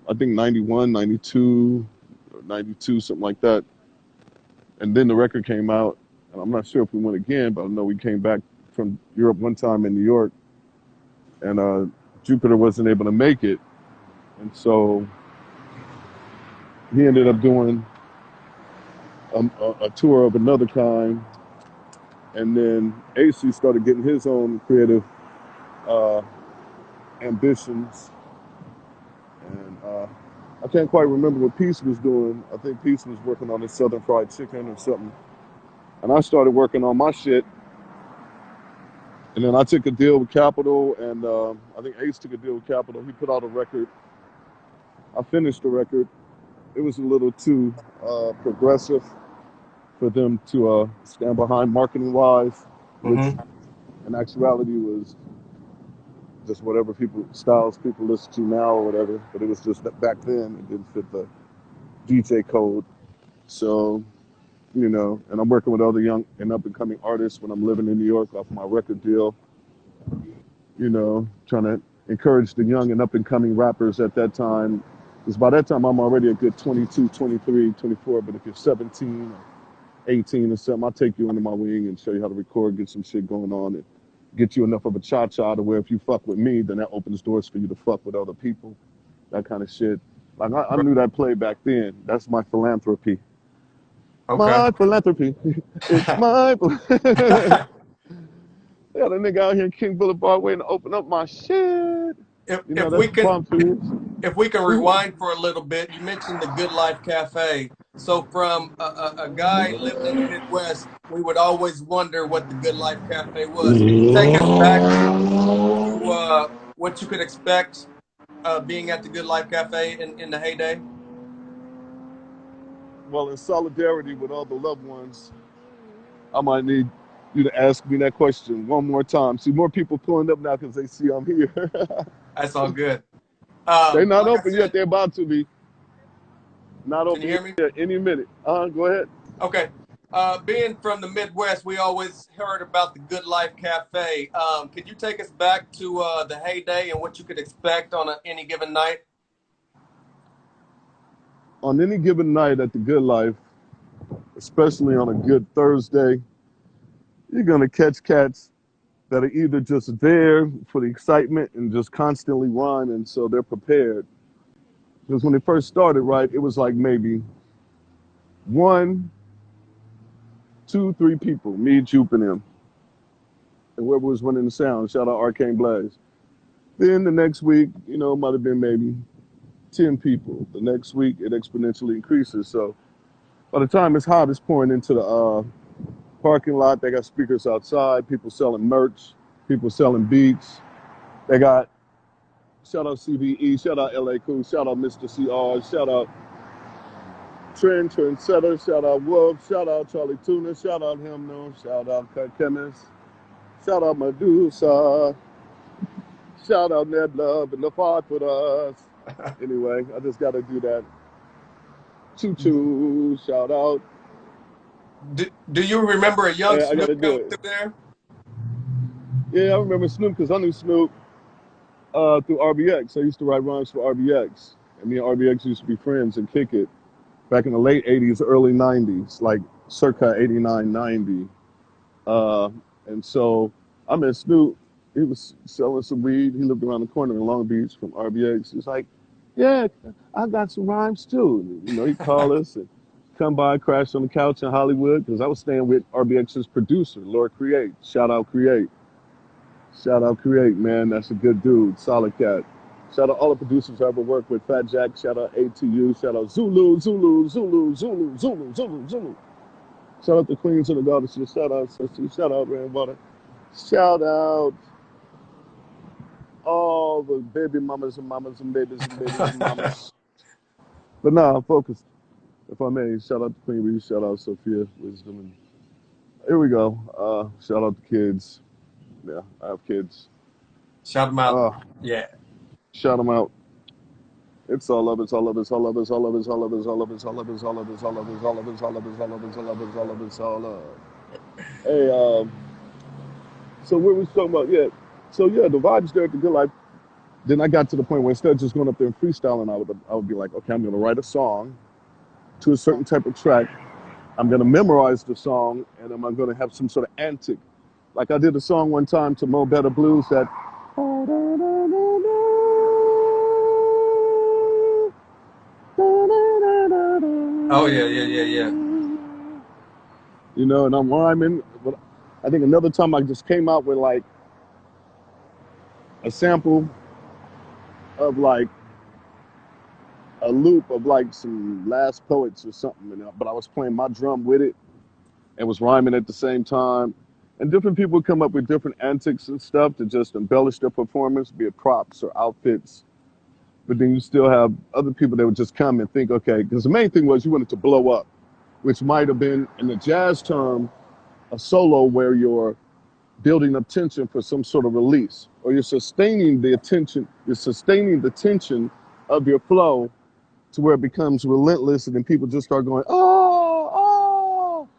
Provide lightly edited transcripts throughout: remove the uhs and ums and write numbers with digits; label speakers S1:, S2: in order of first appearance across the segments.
S1: I think 91, 92, or 92, something like that. And then the record came out, and I'm not sure if we went again, but I know we came back from Europe one time in New York, and Jupiter wasn't able to make it, and so he ended up doing a tour of another kind, and then AC started getting his own creative uh, ambitions, and I can't quite remember what Peace was doing. I think Peace was working on his Southern Fried Chicken or something, and I started working on my shit. And then I took a deal with Capitol, and I think Ace took a deal with Capitol. He put out a record. I finished the record. It was a little too progressive for them to stand behind marketing-wise, which
S2: Mm-hmm.
S1: in actuality was just whatever styles people listen to now or whatever. But it was just that back then it didn't fit the DJ code. So, and I'm working with other young and up-and-coming artists when I'm living in New York off my record deal. Trying to encourage the young and up-and-coming rappers at that time. Because by that time, I'm already a good 22, 23, 24. But if you're 17 or 18 or something, I'll take you under my wing and show you how to record, get some shit going on, and get you enough of a cha-cha to where if you fuck with me, then that opens doors for you to fuck with other people, that kind of shit. Like, I knew that play back then. That's my philanthropy.
S2: Okay.
S1: My philanthropy. It's my... Yeah, the nigga out here in King Boulevard waiting to open up my shit.
S2: if
S1: That's
S2: we
S1: the
S2: can
S1: palm trees.
S2: if we can rewind for a little bit, you mentioned the Good Life Cafe. So from a guy living in the Midwest, we would always wonder what the Good Life Cafe was. Can you take us back to what you could expect being at the Good Life Cafe in the heyday?
S1: Well, in solidarity with all the loved ones, I might need you to ask me that question one more time. See, more people pulling up now because they see I'm here.
S2: That's all good.
S1: They're not
S2: Like I
S1: open yet.
S2: said,
S1: They're about to be. Not
S2: can you
S1: open
S2: hear me?
S1: yet. Any minute. Go ahead.
S2: Okay. Being from the Midwest, we always heard about the Good Life Cafe. Could you take us back to the heyday and what you could expect on any given night?
S1: On any given night at the Good Life, especially on a good Thursday, you're going to catch cats that are either just there for the excitement and just constantly rhyming, so they're prepared. Because when it first started, right, it was like maybe one, two, three people, me, Jupe, and him, and whoever was running the sound. Shout out Arcane Blaze. Then the next week, it might have been maybe 10 people. The next week, it exponentially increases. So by the time it's hot, it's pouring into the parking lot. They got speakers outside, people selling merch, people selling beats. They got shout out CBE, shout out LA Cool, shout out Mr. CR, shout out Trendsetter, shout out Wolf, shout out Charlie Tuna, shout out him, no, shout out Cut Chemist, shout out Medusa, shout out Ned Love and the Fought with us. Anyway, I just got to do that. Choo choo, shout out.
S2: Do you remember a young
S1: Yeah, I got
S2: Snoop
S1: to do
S2: coming
S1: it.
S2: through there?
S1: Yeah, I remember Snoop because I knew Snoop through RBX. I used to write rhymes for RBX. And me and RBX used to be friends and kick it back in the late 80s, early 90s, like circa 89, 90. Uh, and so I met Snoop. He was selling some weed. He lived around the corner in Long Beach from RBX. He's like, yeah, I got some rhymes too. And, he'd call us and come by, crash on the couch in Hollywood because I was staying with RBX's producer, Lord Create. Shout out Create. Shout out Create, man. That's a good dude. Solid cat. Shout out all the producers I ever worked with. Fat Jack. Shout out ATU. Shout out Zulu, Zulu, Zulu, Zulu, Zulu, Zulu, Zulu. Shout out the Queens and the Goddesses. Shout out Sissy. Shout out Rainwater. Shout out all the baby mamas and mamas and babies and babies and mamas. But nah, I'm focused. If I may, shout out to Queen Bee. Shout out Sophia Wisdom. And here we go. Shout out the kids. Yeah, I have kids.
S2: Shout them out.
S1: Uh,
S2: Yeah.
S1: Shout them out. It's all of it's all of it's all of it's all of it's all of it's all of it's all of it's all of it's all of it's all of it's all of it's all of it's all of it's all of it's all of. Hey, so what we was talking about? Yeah. So yeah, the vibes there at the Good Life. Then I got to the point where instead of just going up there and freestyling, I would be like, okay, I'm going to write a song to a certain type of track. I'm going to memorize the song, and I'm going to have some sort of antic. Like I did a song one time to Mo Better Blues that,
S2: Oh yeah, yeah, yeah, yeah.
S1: you know, and I'm rhyming. But I think another time I just came out with like a sample of like a loop of like some Last Poets or something, but I was playing my drum with it and was rhyming at the same time. And different people would come up with different antics and stuff to just embellish their performance, be it props or outfits. But then you still have other people that would just come and think, okay, because the main thing was you wanted to blow up, which might have been in the jazz term, a solo where you're building up tension for some sort of release, or you're sustaining the attention, you're sustaining the tension of your flow to where it becomes relentless, and then people just start going, oh, oh,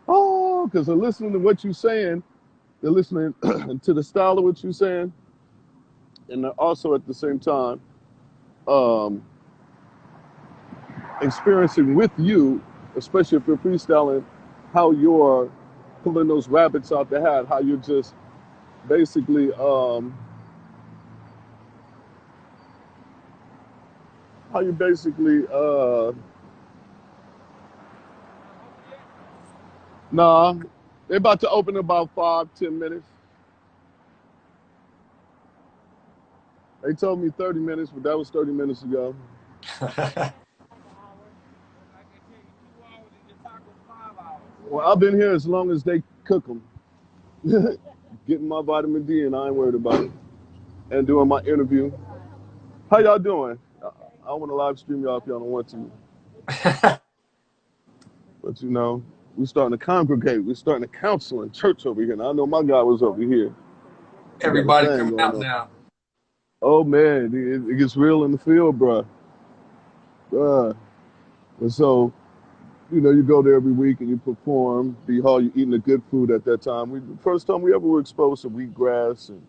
S1: oh, because they're listening to what you're saying, they're listening to the style of what you're saying, and they're also at the same time um, experiencing with you, especially if you're freestyling, how you're pulling those rabbits out the hat, how you're just basically how you basically nah, they're about to open in about 5, 10 minutes. They told me 30 minutes, but that was 30 minutes ago. Well, I've been here as long as they cook them. Getting my vitamin D, and I ain't worried about it. And doing my interview. How y'all doing? I want to live stream y'all if y'all don't want to. But you know, we're starting to congregate. We're starting to counsel in church over here. And I know my guy was over here. We got a
S2: Everybody
S1: thing
S2: coming
S1: going
S2: out
S1: on.
S2: now.
S1: Oh man, it gets real in the field, bro. And so, you know, you go there every week and you perform. The hall, you eating the good food at that time. The first time we ever were exposed to wheatgrass and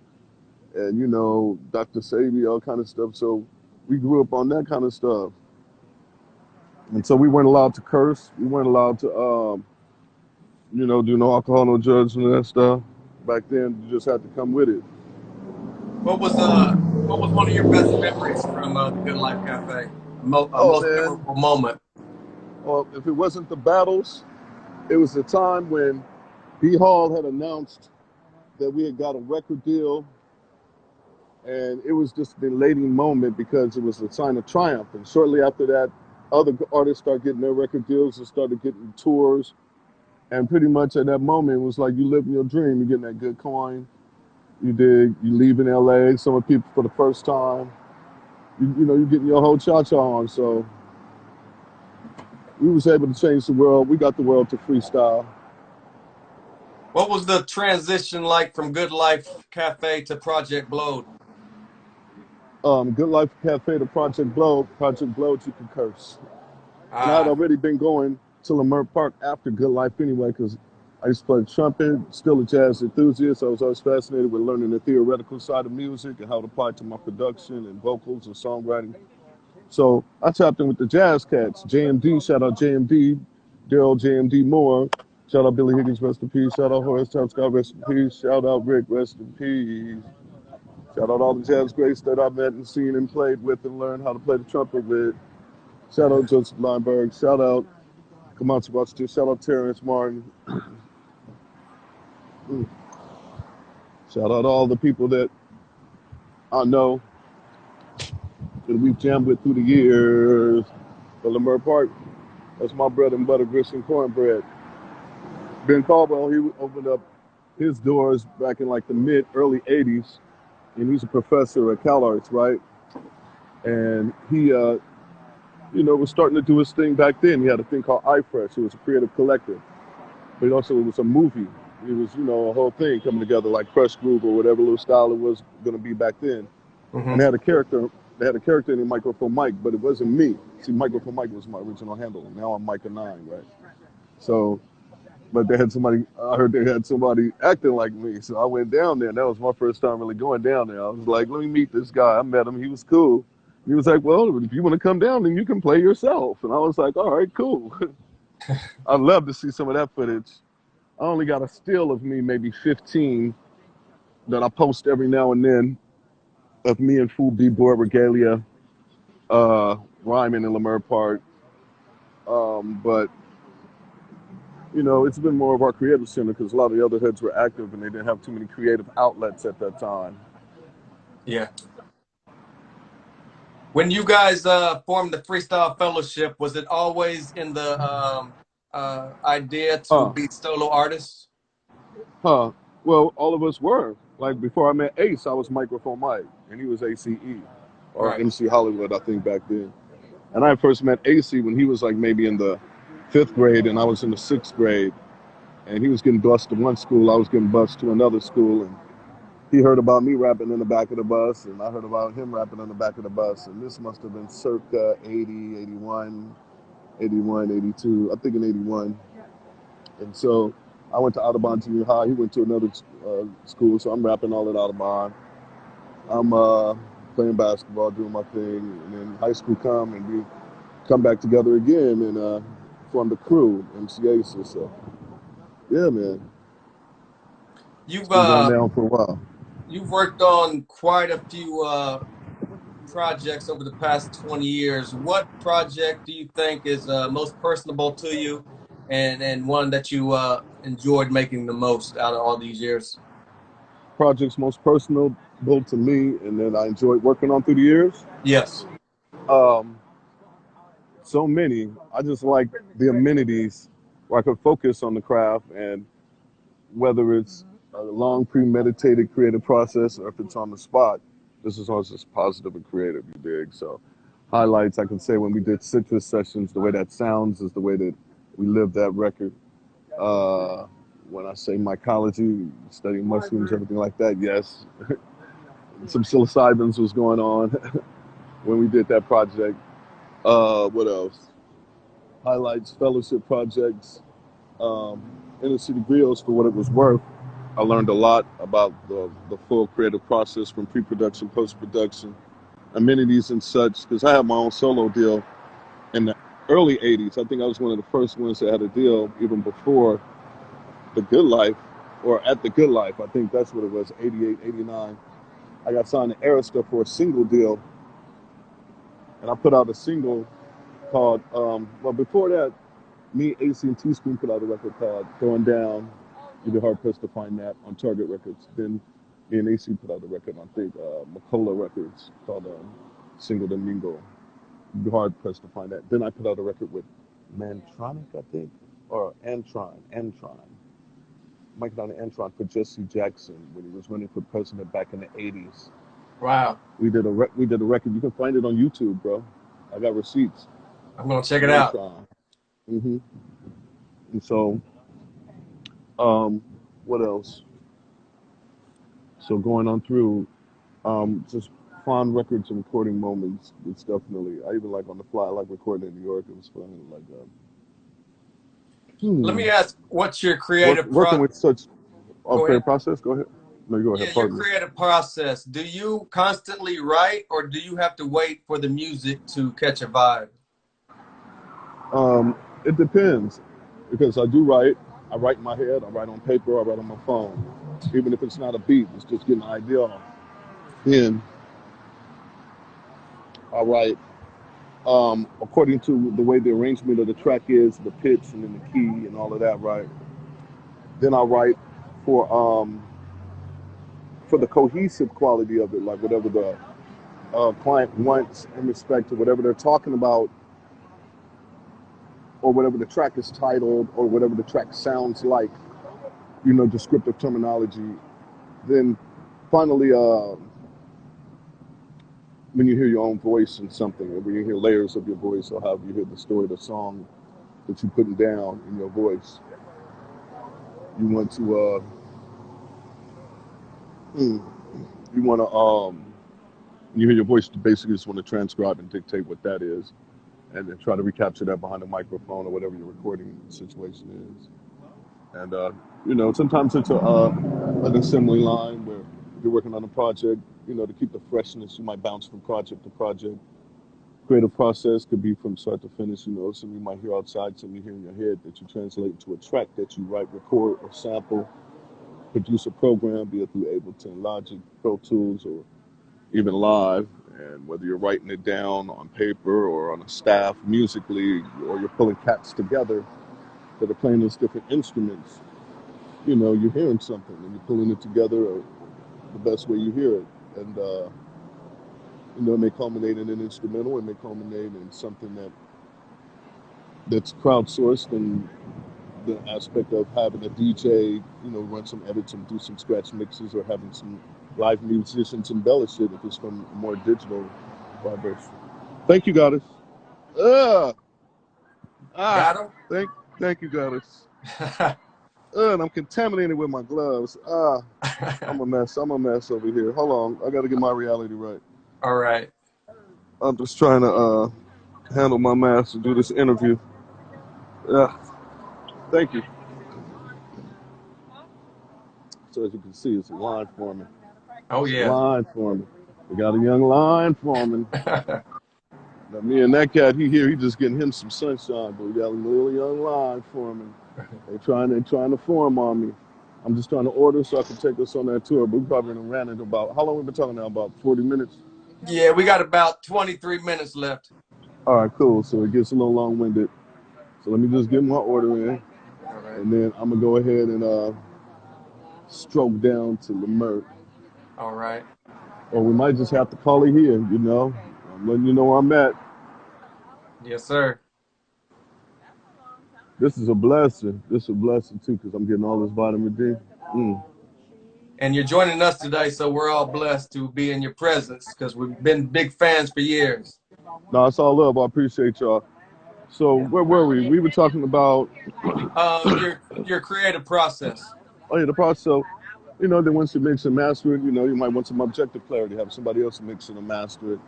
S1: you know, Dr. Sabi, all kind of stuff. So we grew up on that kind of stuff. And so we weren't allowed to curse. We weren't allowed to, you know, do no alcohol, no drugs, and that stuff. Back then, you just had to come with it.
S2: What was uh what was one of your best memories from the Good Life Cafe? A
S1: Oh
S2: most
S1: man,
S2: memorable moment.
S1: well, if it wasn't the battles, it was the time when B Hall had announced that we had got a record deal, and it was just an elating moment because it was a sign of triumph. And shortly after that, other artists started getting their record deals and started getting tours. And pretty much at that moment, it was like you living your dream. You're getting that good coin. You leave in LA. Some of people for the first time. You know, you're getting your whole cha-cha on. So we was able to change the world. We got the world to freestyle.
S2: What was the transition like from Good Life Cafe to Project Blowed?
S1: Good Life Cafe to Project Blow. Project Blow, you can curse. And I had
S2: Ah,
S1: already been going to Lamert Park after Good Life anyway, because I used to play trumpet, still a jazz enthusiast. I was always fascinated with learning the theoretical side of music and how it applied to my production and vocals and songwriting. So I tapped in with the jazz cats. JMD, shout out JMD, Daryl JMD Moore. Shout out Billy Higgins, rest in peace. Shout out Horace Town Scott, rest in peace. Shout out Rick, rest in peace. Shout out all the jazz greats that I met and seen and played with and learned how to play the trumpet with. Shout out Joseph Lineberg. Shout out Kamatsu Washington. Shout out Terrence Martin. Shout out all the people that I know that we've jammed with through the years. But Lamert Park, that's my bread and butter, grits and cornbread. Ben Caldwell, he opened up his doors back in like the early 80s, and he's a professor at CalArts, right? And he, you know, was starting to do his thing back then. He had a thing called iFresh. It was a creative collective, but also it was a movie. It was, you know, a whole thing coming together like Fresh Groove or whatever little style it was going to be back then. And
S2: mm-hmm.
S1: they had a character. They had a character named Microphone Mike, but it wasn't me. See, Microphone Mike was my original handle. Now I'm Myka 9, right? So But they had somebody. I heard they had somebody acting like me, so I went down there. And that was my first time really going down there. I was like, let me meet this guy. I met him. He was cool. He was like, well, if you want to come down, then you can play yourself. And I was like, all right, cool. I'd love to see some of that footage. I only got a still of me, maybe 15, that I post every now and then of me and Full B Board Regalia, rhyming in Lemur Park. But it's been more of our creative center because a lot of the other heads were active and they didn't have too many creative outlets at that time.
S2: Yeah. When you guys formed the Freestyle Fellowship, was it always in the idea to
S1: Huh?
S2: be solo artists?
S1: Huh? Well, all of us were. Like before I met Ace, I was Microphone Mike, and he was ACE or
S2: Right.
S1: MC Hollywood, I think back then. And I first met AC when he was like maybe in the fifth grade, and I was in the sixth grade. And he was getting bused to one school, I was getting bused to another school, and he heard about me rapping in the back of the bus, and I heard about him rapping in the back of the bus. And this must have been circa 80, 81, 81, 82, I think in 81. And so I went to Audubon Junior High. He went to another school, so I'm rapping all at Audubon. I'm playing basketball, doing my thing, and then high school come, and we come back together again and form the crew, MC Aces. So yeah, man, it's
S2: You've
S1: been going down for a while.
S2: you've worked on quite a few projects over the past 20 years. What project do you think is most personable to you, and one that you enjoyed making the most out of all these years?
S1: Projects most personal to me, and then I enjoyed working on through the years.
S2: Yes.
S1: Um, so many. I just like the amenities where I could focus on the craft, and whether it's a long premeditated creative process or if it's on the spot, this is always just positive and creative, you dig? So highlights I can say when we did citrus sessions, the way that sounds is the way that we lived that record. Uh, when I say mycology, studying mushrooms, everything like that, yes. Some psilocybins was going on when we did that project. What else? Highlights, fellowship projects, um, Inner City Griots for what it was worth. I learned a lot about the full creative process from pre-production, post-production, amenities and such, because I had my own solo deal in the early 80s. I think I was one of the first ones that had a deal even before The Good Life, or at The Good Life. I think that's what it was, 88, 89. I got signed to Arista for a single deal, and I put out a single called, well, before that, me, AC, and Teaspoon put out a record called Going Down. You'd be hard pressed to find that on Target Records. Then me and AC put out a record on, I think, Macola Records called Single Domingo. You'd be hard pressed to find that. Then I put out a record with Mantronic, I think, or Antron. Mike down Antron for Jesse Jackson when he was running for president back in the 80s.
S2: Wow.
S1: We did a record. You can find it on YouTube, bro. I got receipts.
S2: I'm gonna check it out.
S1: Antron. hmm And so, um, what else? So going on through, just fond records and recording moments. It's definitely. I even like on the fly. I like recording in New York. It was fun. Like,
S2: Let me
S1: hmm,
S2: ask, what's your creative
S1: working
S2: pro?
S1: with such a
S2: Go
S1: creative
S2: ahead.
S1: process. Go ahead. No, you go
S2: Yeah,
S1: ahead.
S2: your
S1: Pardon me.
S2: creative process. Do you constantly write, or do you have to wait for the music to catch a vibe?
S1: Um, it depends because I do write. I write in my head. I write on paper. I write on my phone. Even if it's not a beat, it's just getting an idea off. Then I write according to the way the arrangement of the track is, the pitch, and then the key, and all of that. Right. Then I write for um, for the cohesive quality of it, like whatever the client wants in respect to whatever they're talking about, or whatever the track is titled, or whatever the track sounds like. Descriptive terminology. Then finally, when you hear your own voice in something, or when you hear layers of your voice, or however you hear the story of the song that you're putting down in your voice, you want to, mm, you want to, you hear your voice, you basically just want to transcribe and dictate what that is, and then try to recapture that behind a microphone or whatever your recording situation is. And sometimes it's an assembly line where you're working on a project. To keep the freshness, you might bounce from project to project. Creative process could be from start to finish. Some you might hear outside, some you hear in your head that you translate into a track that you write, record, or sample, produce a program, be it through Ableton, Logic, Pro Tools, or even live. And whether you're writing it down on paper or on a staff musically, or you're pulling cats together that are playing those different instruments, you're hearing something and you're pulling it together the best way you hear it. And, it may culminate in an instrumental, it may culminate in something that's crowdsourced, and the aspect of having a DJ, run some edits and do some scratch mixes, or having some live musicians embellish it if it's from more digital vibration. Thank you, Goddess. Uh, ah,
S2: Got
S1: thank you, Goddess.
S2: him?
S1: And I'm contaminated with my gloves. I'm a mess. I'm a mess over here. Hold on, I got to get my reality right.
S2: All right.
S1: I'm just trying to handle my mask and do this interview. Yeah, thank you. So as you can see, it's a line foreman.
S2: Oh,
S1: It's a
S2: yeah.
S1: line foreman. We got a young line foreman. Now me and that cat, he just getting him some sunshine, but we got a little young line foreman. They trying to form on me. I'm just trying to order so I can take us on that tour. But we probably done ran into about, how long we been talking now? About 40 minutes?
S2: Yeah, we got about 23 minutes left.
S1: All right, cool. So it gets a little long-winded. So let me just get my order in,
S2: All right.
S1: and then I'm gonna go ahead and stroke down to Leimert.
S2: All right.
S1: Or we might just have to call it here, I'm letting you know where I'm at.
S2: Yes, sir.
S1: This is a blessing. This is a blessing too, because I'm getting all this vitamin D. Mm.
S2: And you're joining us today, so we're all blessed to be in your presence because we've been big fans for years.
S1: No, it's all love. I appreciate y'all. So where were we? We were talking about
S2: Your creative process.
S1: oh yeah, the process. So then once you mix and master it, you might want some objective clarity, have somebody else mix it and master it.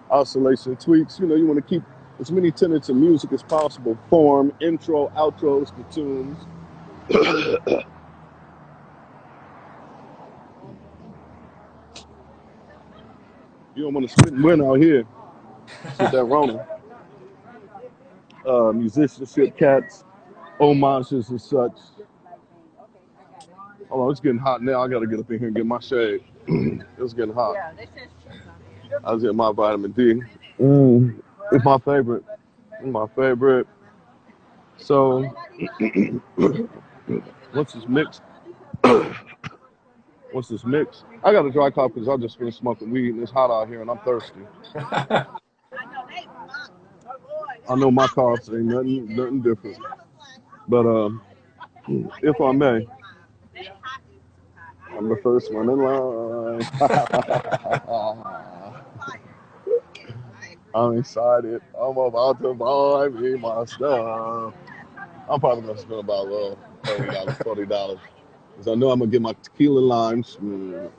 S1: Oscillation tweaks. You want to keep as many tenets of music as possible: form, intro, outros, platoons. You don't want to spit and win out here with that Rona. Musicianship, cats, homages and such. Oh, it's getting hot now. I got to get up in here and get my shade. It's getting hot. I was getting my vitamin D. It's my favorite. It's my favorite. So, once it's mixed, I got a dry cough because I just finished smoking weed and it's hot out here and I'm thirsty. I know my coughs ain't nothing different. But if I may, I'm the first one in line. I'm excited. I'm about to buy me my stuff. I'm probably gonna spend about $30. Because I know I'm gonna get my tequila limes. Tequila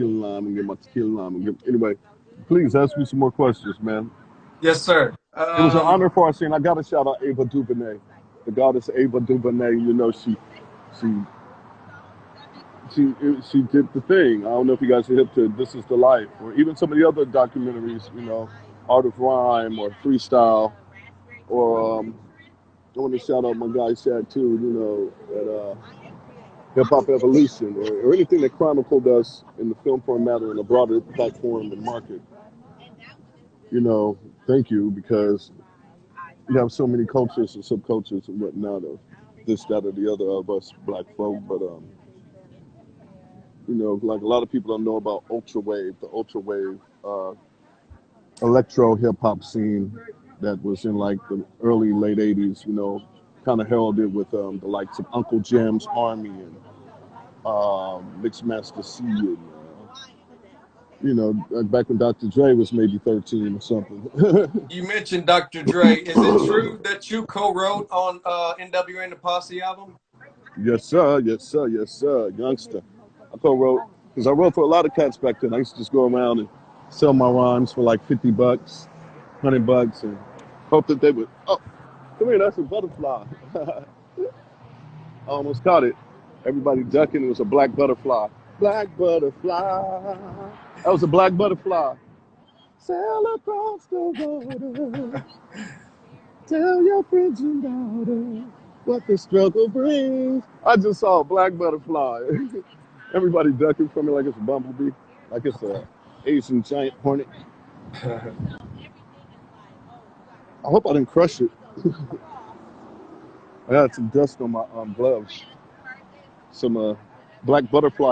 S1: lime and get my tequila lime. Anyway, please ask me some more questions, man.
S2: Yes, sir.
S1: It was an honor for us, and I got to shout out Ava DuVernay, the goddess Ava DuVernay. She she she did the thing. I don't know if you guys are hip to This Is the Life, or even some of the other documentaries, Art of Rhyme or Freestyle, or I want to shout out my guy Shad too, at Hip Hop Evolution, or anything that chronicled us in the film format or in a broader platform and market. Thank you, because you have so many cultures and subcultures and whatnot of this, that, or the other of us black folk, but like a lot of people don't know about the ultra wave electro hip hop scene that was in like the early late '80s. Kind of heralded with the likes of Uncle Jam's Army and Mixmaster C, and back when Dr. Dre was maybe 13 or something.
S2: You mentioned Dr. Dre. Is it true that you co-wrote on NWA and the Posse album?
S1: Yes, sir. Yes, sir. Yes, sir. Youngster. I co-wrote because I wrote for a lot of cats back then. I used to just go around and sell my rhymes for like $50, $100, and hope that they would. Oh, come here. That's a butterfly. I almost caught it. Everybody ducking. It was a black butterfly. Black butterfly. That was a black butterfly. Sail across the water. Tell your friends and daughter what the struggle brings. I just saw a black butterfly. Everybody ducking from it like it's a bumblebee, like it's a Asian giant hornet. I hope I didn't crush it. I got some dust on my gloves. Some black butterfly